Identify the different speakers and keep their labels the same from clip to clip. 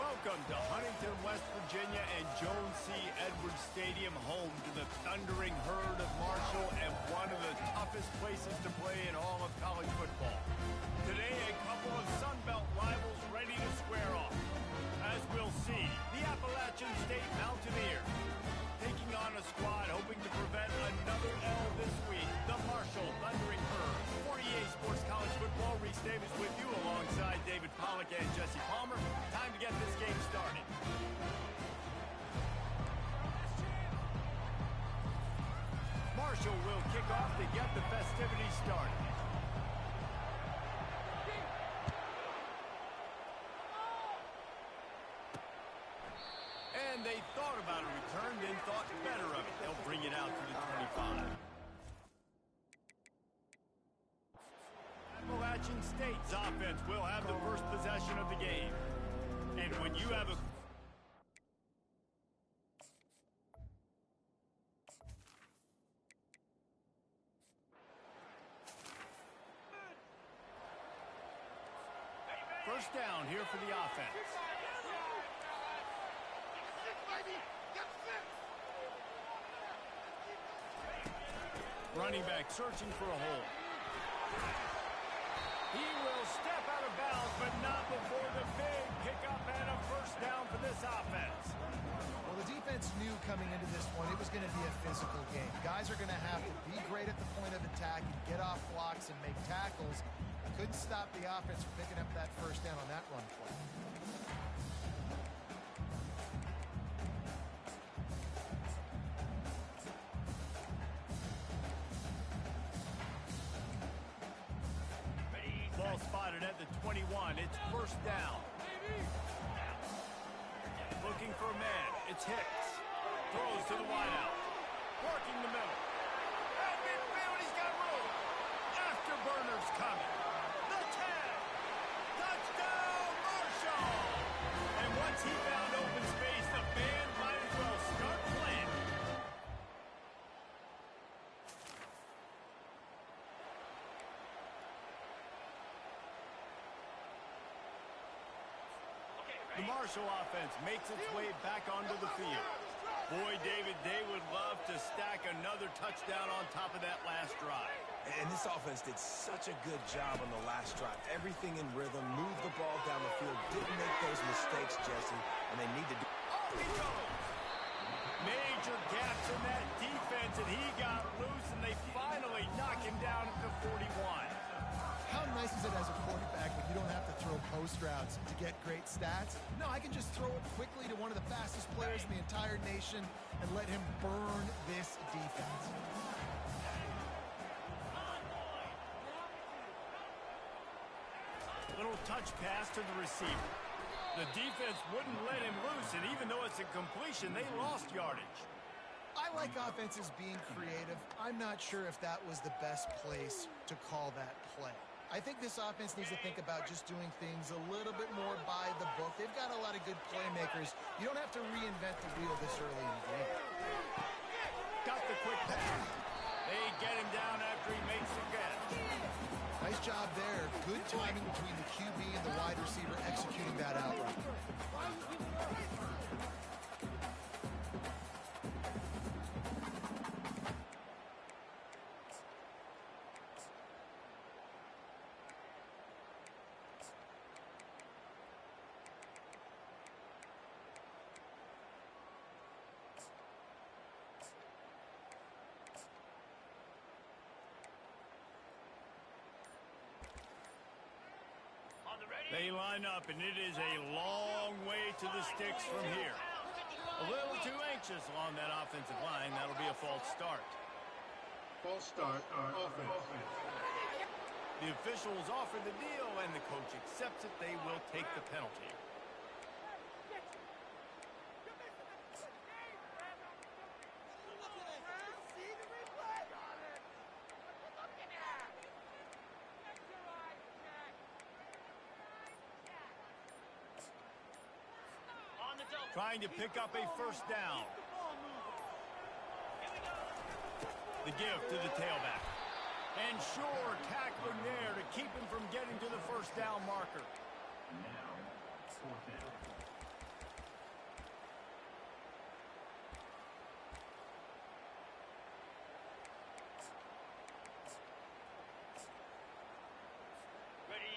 Speaker 1: Welcome to Huntington, West Virginia and Jones C. Edwards Stadium, home to the thundering herd of Marshall and one of the toughest places to play in all of college football. Today, a couple of Sun Belt rivals ready to square off. As we'll see, the Appalachian State Mountaineers taking on a squad hoping to prevent another L this week, the Marshall Thundering Herd. For EA Sports College Football, Reese Davis with you alongside David Pollack and Jesse Palmer. Time to get this game started. Marshall will kick off to get the festivities started. And they thought about a return, then thought better of it. They'll bring it out to the 25. Appalachian State's offense will have the first possession of the game. And when you have a... First down here for the offense. Running back searching for a hole. He will step out of bounds, but not before the big pickup and a first down for this offense.
Speaker 2: Well, the defense knew coming into this one it was going to be a physical game. Guys are going to have to be great at the point of attack and get off blocks and make tackles. Couldn't stop the offense from picking up that first down on that run play.
Speaker 1: Ball spotted at the 21. It's first down. Looking for a man. It's Hicks. Throws to the wideout. Working the middle. At midfield, he's got room. Afterburner's coming. The 10. Touchdown, Marshall. And once he found open space, the band might as well start playing. The Marshall offense makes its way back onto the field. Boy, David, they would love to stack another touchdown on top of that last drive.
Speaker 3: And this offense did such a good job on the last drive. Everything in rhythm, moved the ball down the field, didn't make those mistakes, Jesse, and they need to do...
Speaker 1: Oh, he goes! Major gaps in that defense, and he got loose, and they finally knock him down at the 41.
Speaker 2: How nice is it as a quarterback when you don't have to throw post routes to get great stats? No, I can just throw it quickly to one of the fastest players in the entire nation and let him burn this defense.
Speaker 1: Little touch pass to the receiver. The defense wouldn't let him loose, and even though it's a completion, they lost yardage.
Speaker 2: I like offenses being creative. I'm not sure if that was the best place to call that play. I think this offense needs to think about just doing things a little bit more by the book. They've got a lot of good playmakers. You don't have to reinvent the wheel this early in the game.
Speaker 1: Got the quick pass. They get him down after he makes the catch.
Speaker 2: Nice job there. Good timing between the QB and the wide receiver executing that outright.
Speaker 1: They line up, and it is a long way to the sticks from here. A little too anxious along that offensive line. That'll be a false start.
Speaker 4: False start on offense.
Speaker 1: The officials offer the deal, and the coach accepts it. They will take the penalty. Trying to pick up a first down. The give to the tailback. And sure, tackling there to keep him from getting to the first down marker.
Speaker 4: Now, fourth down.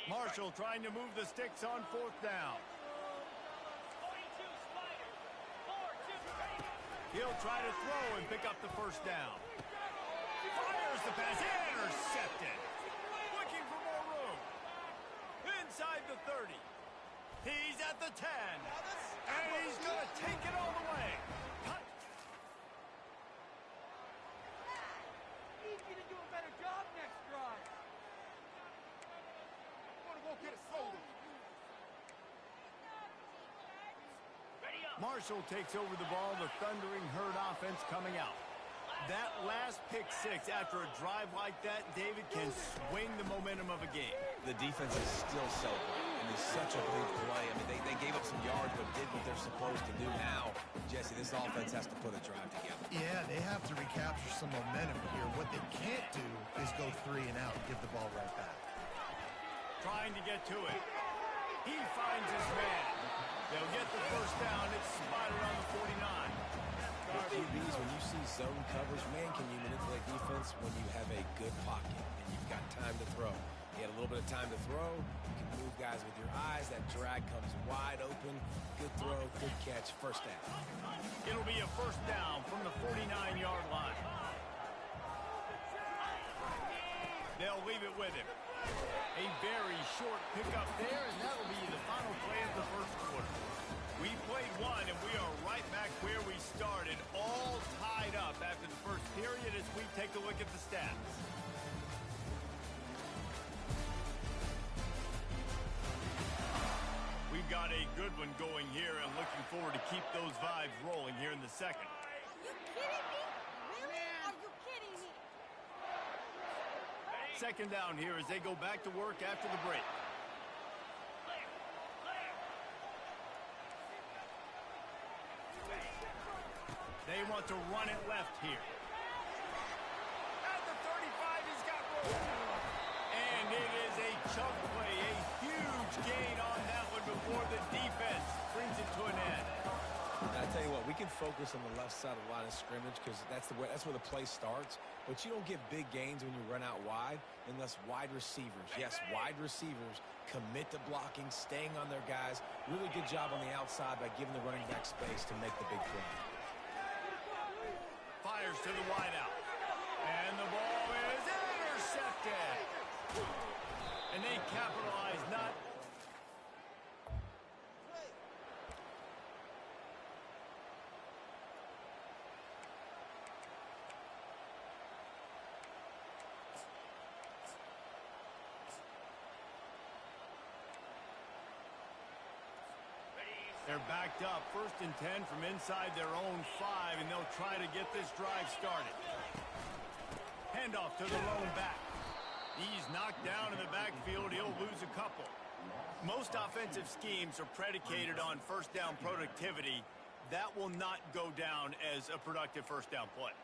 Speaker 1: Marshall trying to move the sticks on 4th down. He'll try to throw and pick up the 1st down. Fires the pass, intercepted. Looking for more room. Inside the 30. He's at the 10. And he's going to take it all the way.
Speaker 5: He's going to do a better job next drive. I'm going to go get a soda.
Speaker 1: Marshall takes over the ball, the Thundering Herd offense coming out. That last pick 6 after a drive like that, David, can swing the momentum of a game.
Speaker 3: The defense is still celebrating. And it's such a big play. I mean, they gave up some yards, but did what they're supposed to do. Now, Jesse, this offense has to put a drive together.
Speaker 2: Yeah, they have to recapture some momentum here. What they can't do is go 3 and out and give the ball right back.
Speaker 1: Trying to get to it. He finds his man. They'll get the 1st down. It's spotted on the 49.
Speaker 3: QBs, when you see zone coverage, man, can you manipulate defense when you have a good pocket and you've got time to throw. You had a little bit of time to throw. You can move guys with your eyes. That drag comes wide open. Good throw, good catch, 1st down.
Speaker 1: It'll be a 1st down from the 49-yard line. They'll leave it with him. A very short pickup there, and that'll be the final play of the 1st quarter. We played 1, and we are right back where we started, all tied up after the 1st period as we take a look at the stats. We've got a good one going here, and looking forward to keep those vibes rolling here in the 2nd.
Speaker 6: Are you kidding me? Really? Are you kidding me?
Speaker 1: 2nd down here as they go back to work after the break. They want to run it left here. At the 35, he's got room. And it is a chunk play, a huge gain on that one before the defense brings it to an end.
Speaker 3: And I tell you what, we can focus on the left side of the line of scrimmage because that's where the play starts. But you don't get big gains when you run out wide unless wide receivers, yes, wide receivers, commit to blocking, staying on their guys. Really good job on the outside by giving the running back space to make the big play.
Speaker 1: Fires to the wideout. And the ball is intercepted. And they capitalize not. They're backed up, 1st and 10 from inside their own 5, and they'll try to get this drive started. Handoff to the lone back. He's knocked down in the backfield. He'll lose a couple. Most offensive schemes are predicated on 1st down productivity. That will not go down as a productive 1st down play.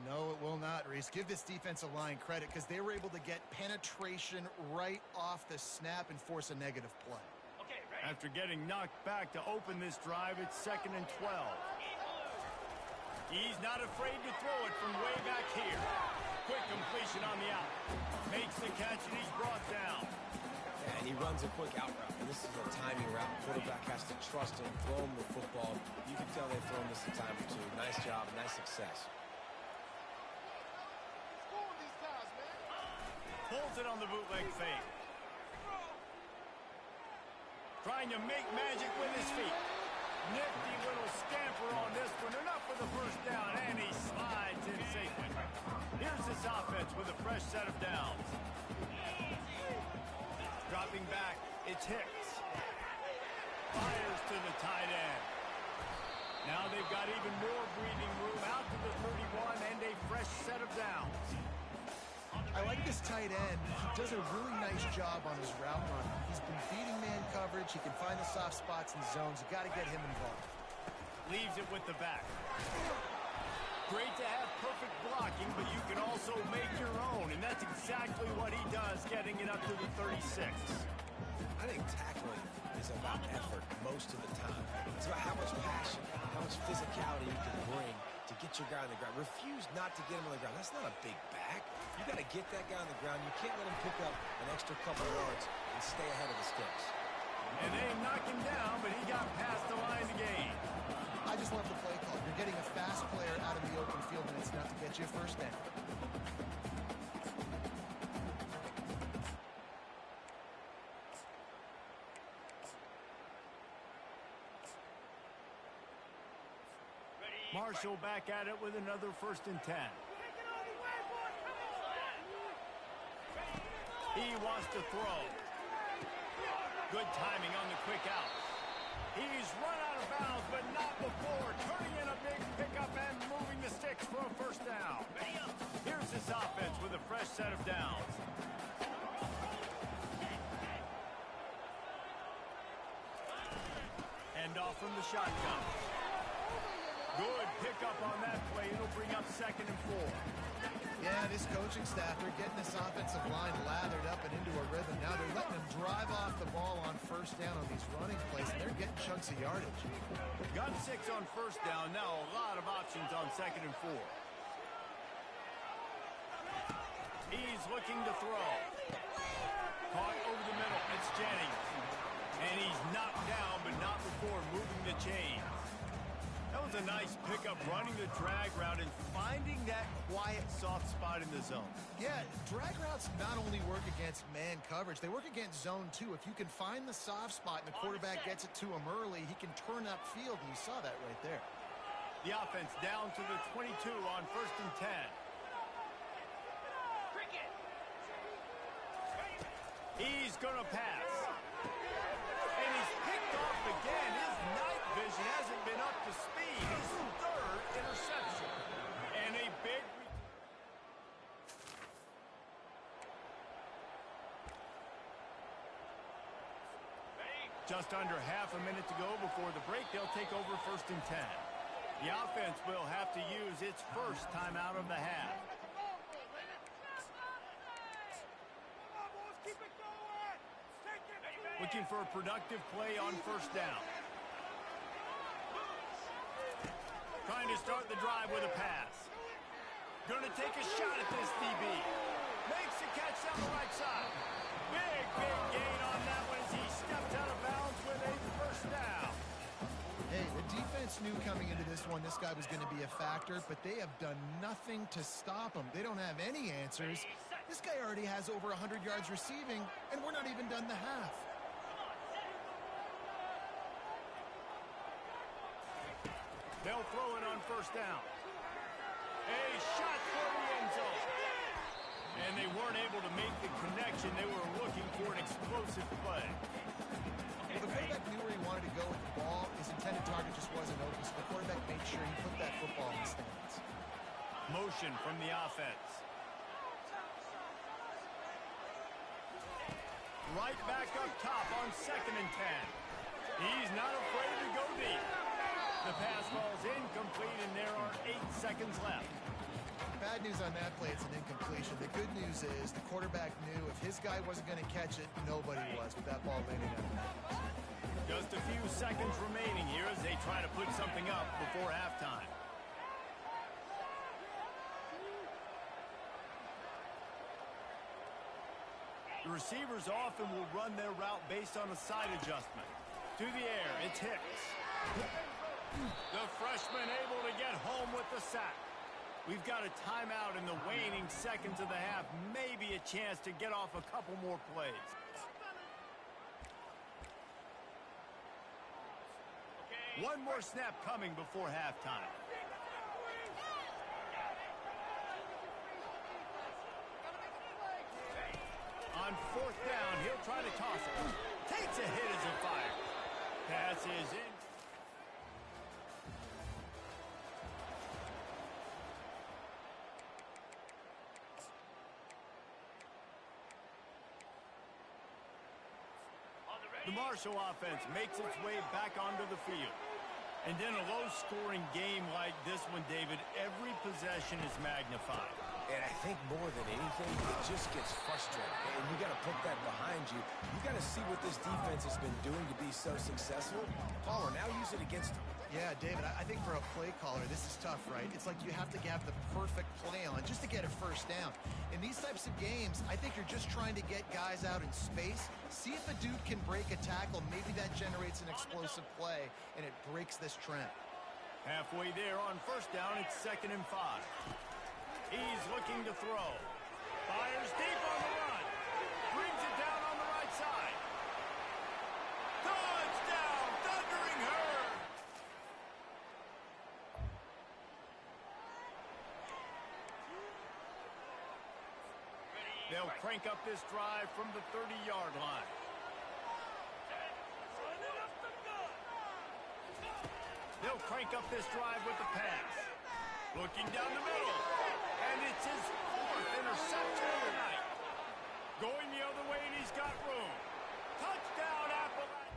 Speaker 2: No, it will not, Reese. Give this defensive line credit because they were able to get penetration right off the snap and force a negative play.
Speaker 1: After getting knocked back to open this drive, it's 2nd and 12. He's not afraid to throw it from way back here. Quick completion on the out. Makes the catch, and he's brought down.
Speaker 3: And he runs a quick out route. And this is a timing route. Quarterback has to trust him, throw him the football. You can tell they've thrown this a time or two. Nice job, nice success.
Speaker 1: Pulls it on the bootleg fake. Trying to make magic with his feet. Nifty little scamper on this one. Enough for the 1st down, and he slides in safely. Here's this offense with a fresh set of downs. Dropping back, it's Hicks. Fires to the tight end. Now they've got even more breathing room out to the 31 and a fresh set of downs.
Speaker 2: I like this tight end. He does a really nice job on his route run. He's been beating man coverage. He can find the soft spots in zones. You got to get him involved.
Speaker 1: Leaves it with the back. Great to have perfect blocking, but you can also make your own, and that's exactly what he does, getting it up to the 36.
Speaker 3: I think tackling is about effort most of the time. It's about how much passion, how much physicality you can bring to get your guy on the ground. Refuse not to get him on the ground. That's not a big back. You got to get that guy on the ground. You can't let him pick up an extra couple yards and stay ahead of the sticks.
Speaker 1: And they knocked him down, but he got past the line to gain.
Speaker 2: I just love the play call. You're getting a fast player out of the open field, and it's enough to get you a first down.
Speaker 1: Marshall back at it with another 1st and 10. He wants to throw. Good timing on the quick out. He's run out of bounds, but not before. Turning in a big pickup and moving the sticks for a 1st down. Here's this offense with a fresh set of downs. Hand off from the shotgun. Good pickup on that play. It'll bring up 2nd and 4.
Speaker 2: Yeah, this coaching staff, they're getting this offensive line lathered up and into a rhythm. Now they're letting them drive off the ball on 1st down on these running plays, and they're getting chunks of yardage.
Speaker 1: Got 6 on 1st down. Now a lot of options on 2nd and 4. He's looking to throw. Caught over the middle. It's Jennings. And he's knocked down, but not before moving the chains. That was a nice pickup, running the drag route and finding that quiet, soft spot in the zone.
Speaker 2: Yeah, drag routes not only work against man coverage, they work against zone too. If you can find the soft spot and the quarterback gets it to him early, he can turn upfield, and you saw that right there.
Speaker 1: The offense down to the 22 on 1st and 10. He's going to pass. And he's picked off again. His night vision hasn't been up to speed. His 3rd interception. And a big... Just under half a minute to go before the break. They'll take over 1st and 10. The offense will have to use its 1st timeout of the half. Looking for a productive play on 1st down. Trying to start the drive with a pass. Going to take a shot at this DB. Makes the catch down the right side. Big gain on that one as he stepped out of bounds with a 1st down.
Speaker 2: Hey, the defense knew coming into this one this guy was going to be a factor, but they have done nothing to stop him. They don't have any answers. This guy already has over 100 yards receiving, and we're not even done the half.
Speaker 1: They'll throw it on 1st down. A shot for the end zone. And they weren't able to make the connection. They were looking for an explosive play.
Speaker 2: Well, the quarterback knew where he wanted to go with the ball. His intended target just wasn't open, so the quarterback made sure he put that football in the stands.
Speaker 1: Motion from the offense. Right back up top on 2nd and 10. He's not afraid to go deep. The pass falls incomplete, and there are 8 seconds left.
Speaker 2: Bad news on that play, it's an incompletion. The good news is the quarterback knew if his guy wasn't going to catch it, nobody was with that ball landing on the net.
Speaker 1: Just a few seconds remaining here as they try to put something up before halftime. The receivers often will run their route based on a side adjustment. To the air, it's Hicks. The freshman able to get home with the sack. We've got a timeout in the waning seconds of the half. Maybe a chance to get off a couple more plays. One more snap coming before halftime. On 4th down, he'll try to toss it. Takes a hit as it fires. Pass is in. The Marshall offense makes its way back onto the field. And in a low-scoring game like this one, David, every possession is magnified.
Speaker 3: And I think more than anything, it just gets frustrating. And you got to put that behind you. You got to see what this defense has been doing to be so successful. Caller, now use it against them.
Speaker 2: Yeah, David, I think for a play caller, this is tough, right? It's like you have to have the perfect play on just to get a first down. In these types of games, I think you're just trying to get guys out in space, see if a dude can break a tackle. Maybe that generates an explosive play, and it breaks this trend.
Speaker 1: Halfway there on first down, it's 2nd and 5. He's looking to throw. Fires deep on the run. Brings it down on the right side. Touchdown, Thundering Herd! They'll crank up this drive from the 30-yard line. They'll crank up this drive with the pass. Looking down the middle. And it's his 4th interception of the night. Going the other way, and he's got room. Touchdown, Appalachian.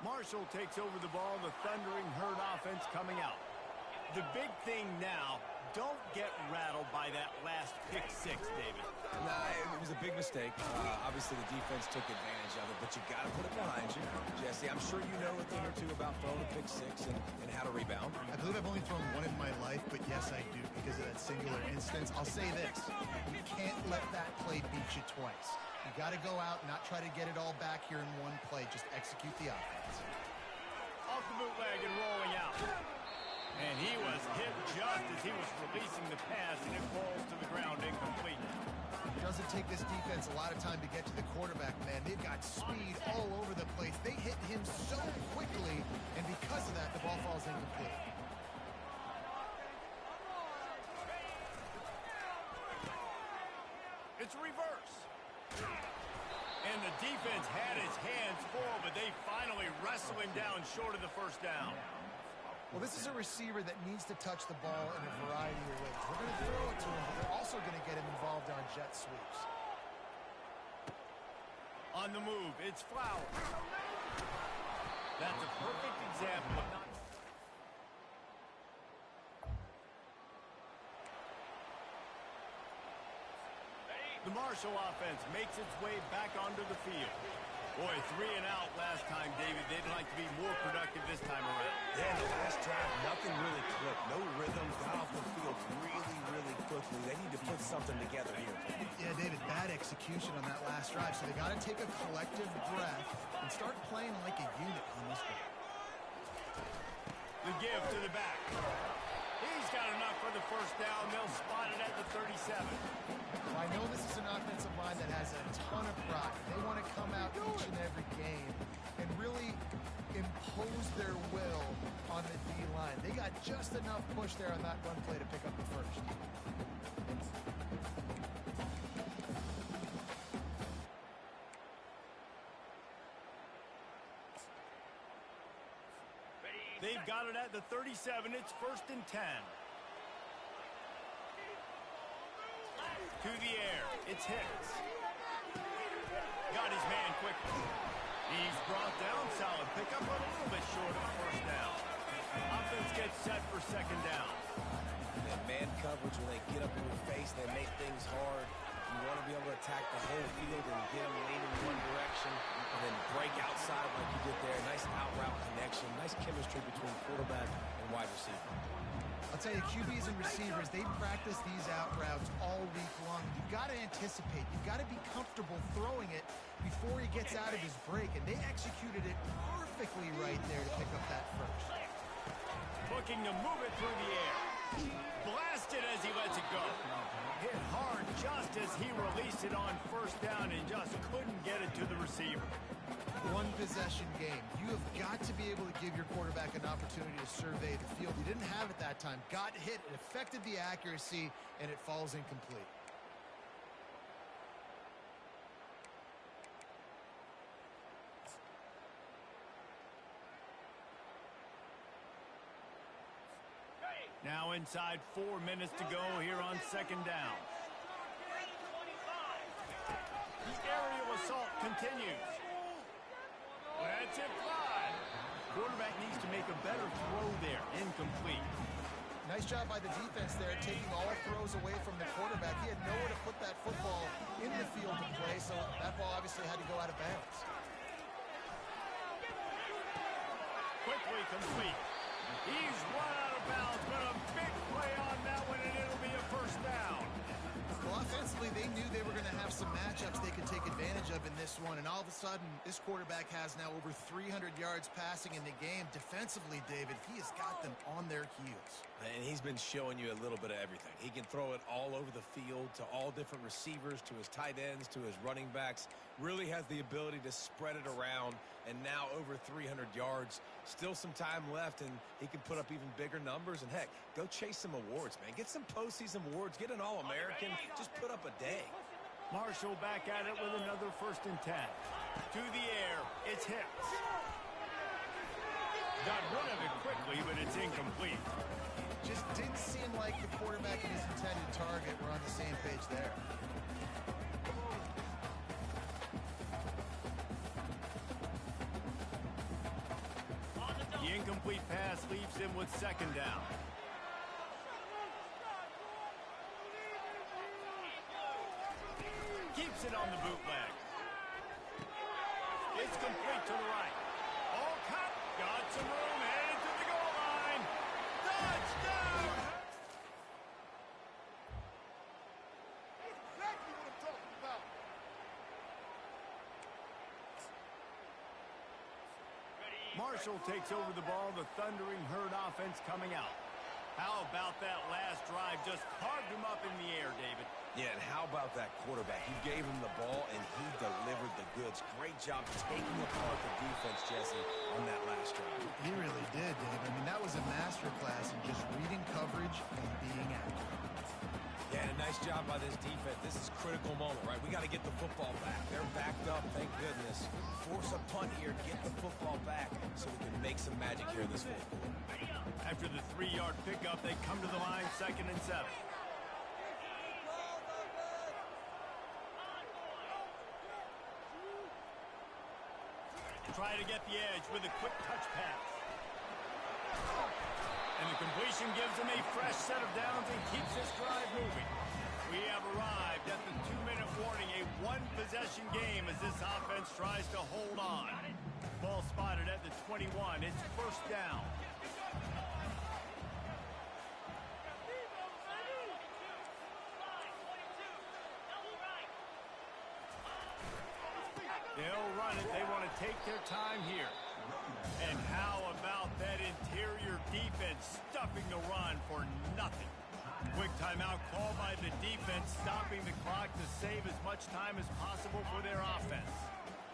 Speaker 1: Marshall takes over the ball, the Thundering Herd offense coming out. The big thing now, don't get rattled by that last pick 6, David.
Speaker 3: Nah, it was a big mistake. Obviously, the defense took advantage of it, but you got to put it behind you. Jesse, I'm sure you know a thing or two about throwing a pick 6 and how to rebound.
Speaker 2: I believe I've only thrown one in my life, but yes, I do because of that singular instance. I'll say this. You can't let that play beat you twice. You got to go out and not try to get it all back here in one play. Just execute the offense.
Speaker 1: Off the bootleg and rolling out. And he was hit just as he was releasing the pass, and it falls to the ground incomplete.
Speaker 2: It doesn't take this defense a lot of time to get to the quarterback, man. They've got speed all over the place. They hit him so quickly, and because of that, the ball falls incomplete.
Speaker 1: It's reverse. And the defense had his hands full, but they finally wrestle him down short of the first down.
Speaker 2: Well, this is a receiver that needs to touch the ball in a variety of ways. We're going to throw it to him, but they're also going to get him involved on jet sweeps.
Speaker 1: On the move, it's Flowers. That's a perfect example of not... The Marshall offense makes its way back onto the field. Boy, 3 and out last time, David. They'd like to be more productive this time around.
Speaker 3: Yeah, the last drive, nothing really clicked. No rhythm, got off the field really, really quickly. They need to put something together here.
Speaker 2: Yeah, David, bad execution on that last drive. So they got to take a collective breath and start playing like a unit on this one.
Speaker 1: The give to the back. He's got enough for the first down. They'll spot it at the 37.
Speaker 2: Well, I know this is an offensive line that has a ton of pride. They want to come out each and every game and really impose their will on the D-line. They got just enough push there on that run play to pick up the first.
Speaker 1: They've got it at the 37. It's 1st and 10. To the air. It's Hicks. Got his man quickly. He's brought down. Solid pickup, a little bit short of the first down. Offense gets set for 2nd down.
Speaker 3: And man coverage, when they get up in your face, they make things hard. You want to be able to attack the whole field and get them leaning in one direction and then break outside like you did there. Nice out-route connection. Nice chemistry between quarterback and wide receiver.
Speaker 2: I'll tell you, QBs and receivers, they practice these out routes all week long. You've got to anticipate. You've got to be comfortable throwing it before he gets out of his break. And they executed it perfectly right there to pick up that first.
Speaker 1: Looking to move it through the air. Blasted as he lets it go. Hit hard just as he released it on first down and just couldn't get it to the receiver.
Speaker 2: One possession game. You have got to be able to give your quarterback an opportunity to survey the field. He didn't have it that time. Got hit. It affected the accuracy, and it falls incomplete.
Speaker 1: Now inside 4 minutes to go here on second down. The aerial assault continues. Lets it fly. Quarterback needs to make a better throw there. Incomplete.
Speaker 2: Nice job by the defense there, taking all throws away from the quarterback. He had nowhere to put that football in the field to play, so that ball obviously had to go out of bounds.
Speaker 1: Quickly complete. He's run out of bounds, but a big play on that one, and it'll be a first down.
Speaker 2: Well, offensively, they knew they were going to have some matchups they could take advantage of in this one, and all of a sudden, this quarterback has now over 300 yards passing in the game. Defensively, David, he has got them on their heels.
Speaker 3: And he's been showing you a little bit of everything. He can throw it all over the field to all different receivers, to his tight ends, to his running backs. Really has the ability to spread it around, and now over 300 yards. Still some time left, and he can put up even bigger numbers. And, heck, go chase some awards, man. Get some postseason awards. Get an All-American. Just put up a day.
Speaker 1: Marshall back at it with another 1st and 10. To the air. It's Hicks. Got rid of it quickly, but it's incomplete.
Speaker 2: Just didn't seem like the quarterback and his intended target were on the same page there.
Speaker 1: The incomplete pass leaves him with 2nd down. Keeps it on the bootleg. It's complete to the right. All cut. Got some room. Headed to the goal line. Touchdown!
Speaker 5: Exactly what I'm talking about.
Speaker 1: Marshall takes over the ball. The Thundering Herd offense coming out. How about that last drive? Just carved him up in the air, David.
Speaker 3: Yeah, and how about that quarterback? He gave him the ball, and he delivered the goods. Great job taking apart the defense, Jesse, on that last drive.
Speaker 2: He really did, Dave. I mean, that was a masterclass in just reading coverage and being accurate.
Speaker 3: Yeah, and a nice job by this defense. This is a critical moment, right? We got to get the football back. They're backed up, thank goodness. Force a punt here, get the football back so we can make some magic here in this fourth quarter.
Speaker 1: After the 3-yard pickup, they come to the line 2nd and 7. Try to get the edge with a quick touch pass. And the completion gives them a fresh set of downs and keeps this drive moving. We have arrived at the 2-minute warning, a one-possession game as this offense tries to hold on. Ball spotted at the 21. It's 1st down. They'll run it. They want to take their time here. And how about that interior defense stuffing the run for nothing? Quick timeout called by the defense, stopping the clock to save as much time as possible for their offense.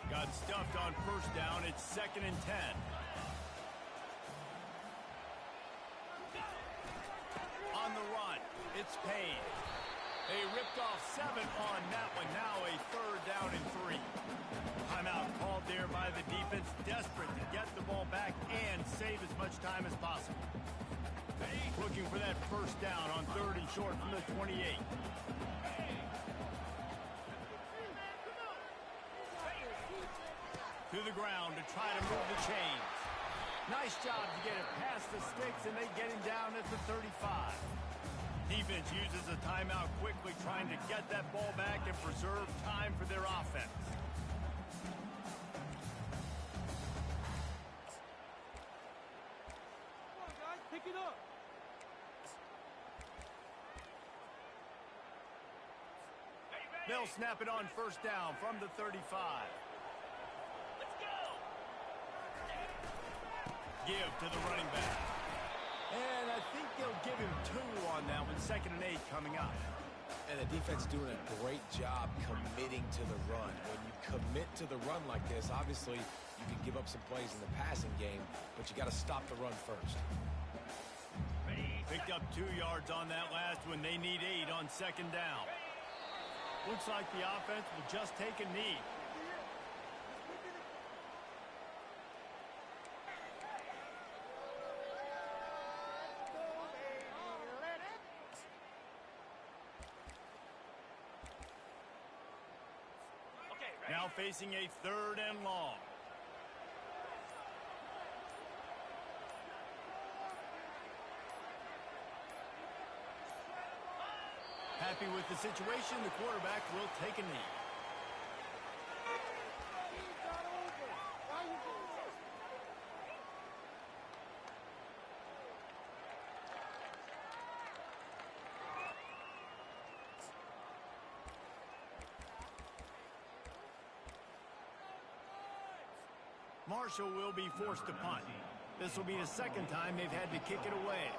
Speaker 1: Got stuffed on 1st down. It's 2nd and 10. On the run, it's Payne. They ripped off 7 on that one. Now a 3rd down and 3. Timeout called there by the defense, desperate to get the ball back and save as much time as possible. Looking for that 1st down on 3rd and short from the 28. To the ground to try to move the chains. Nice job to get it past the sticks, and they get him down at the 35. Defense uses a timeout quickly, trying to get that ball back and preserve time for their offense.
Speaker 5: Come on, guys, pick it up.
Speaker 1: They'll snap it on 1st down from the 35. Give to the running back. And I think they'll give him 2 on that one. 2nd and 8 coming up.
Speaker 3: And the defense doing a great job committing to the run. When you commit to the run like this, obviously you can give up some plays in the passing game, but you got to stop the run first.
Speaker 1: Picked up 2 yards on that last one. They need 8 on 2nd down. Looks like the offense will just take a knee. Now facing a 3rd and long. Happy with the situation, the quarterback will take a knee. Marshall will be forced to punt. This will be the 2nd time they've had to kick it away.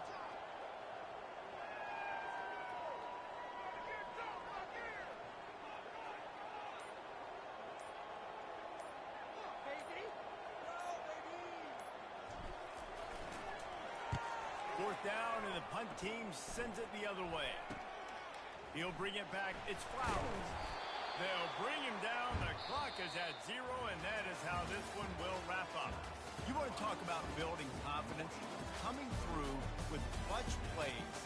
Speaker 1: Fourth down, and the punt team sends it the other way. He'll bring it back. It's Flowers. They'll bring him down. The clock is at 0, and that is how this one will wrap up. You want to talk about building confidence? Coming through with clutch plays,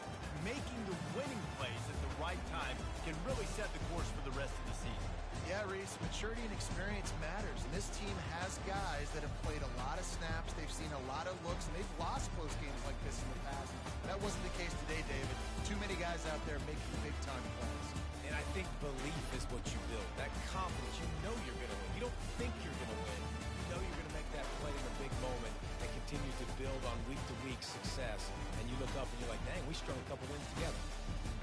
Speaker 1: making the winning plays at the right time can really set the course for the rest of the season.
Speaker 2: Yeah, Reese, maturity and experience matters. And this team has guys that have played a lot of snaps. They've seen a lot of looks, and they've lost close games like this in the past. That wasn't the case today, David. Too many guys out there making big-time plays.
Speaker 3: And I think belief is what you build. That confidence, you know you're going to win. You don't think you're going to win. You know you're going to make that play in a big moment and continue to build on week-to-week success. And you look up and you're like, dang, we strung a couple wins together.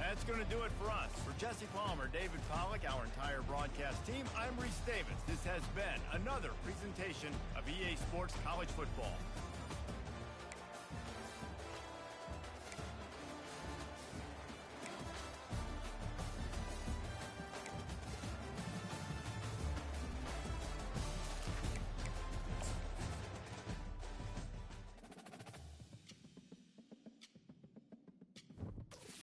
Speaker 1: That's going to do it for us. For Jesse Palmer, David Pollack, our entire broadcast team, I'm Reese Davis. This has been another presentation of EA Sports College Football.